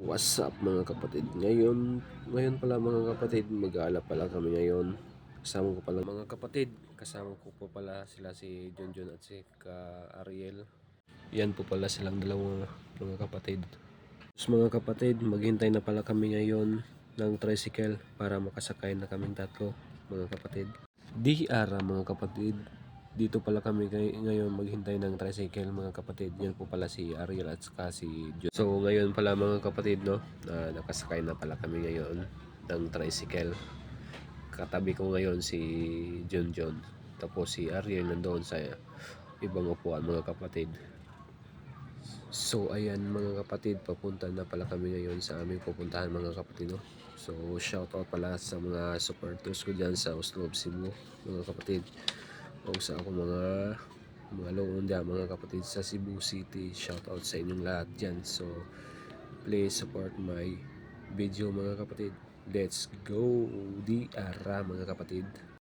What's up mga kapatid? Ngayon pala mga kapatid, mag-aalap pala kami ngayon. Kasama ko pala mga kapatid. Kasama ko po pala sila si Junjun at si Ariel. Yan po pala silang dalawa mga kapatid. Tapos mga kapatid, maghintay na pala kami ngayon ng tricycle para makasakay na kaming tatlo mga kapatid. Di ara mga kapatid. Dito pala kami ngayon maghintay ng tricycle mga kapatid. Yan po pala si Ariel at saka si John. So ngayon pala mga kapatid no, nakasakay na pala kami ngayon ng tricycle. Katabi ko ngayon si John. Tapos si Ariel nandoon sa ibang upuan mga kapatid. So ayan mga kapatid, papunta na pala kami ngayon sa aming pupuntahan mga kapatid no. So shout out pala sa mga supporters ko dyan sa Oslob, Cebu mga kapatid. O sa ako mga loob dyan mga kapatid sa Cebu City. Shout out sa inyong lahat dyan. So please support my video mga kapatid. Let's go di ara mga kapatid.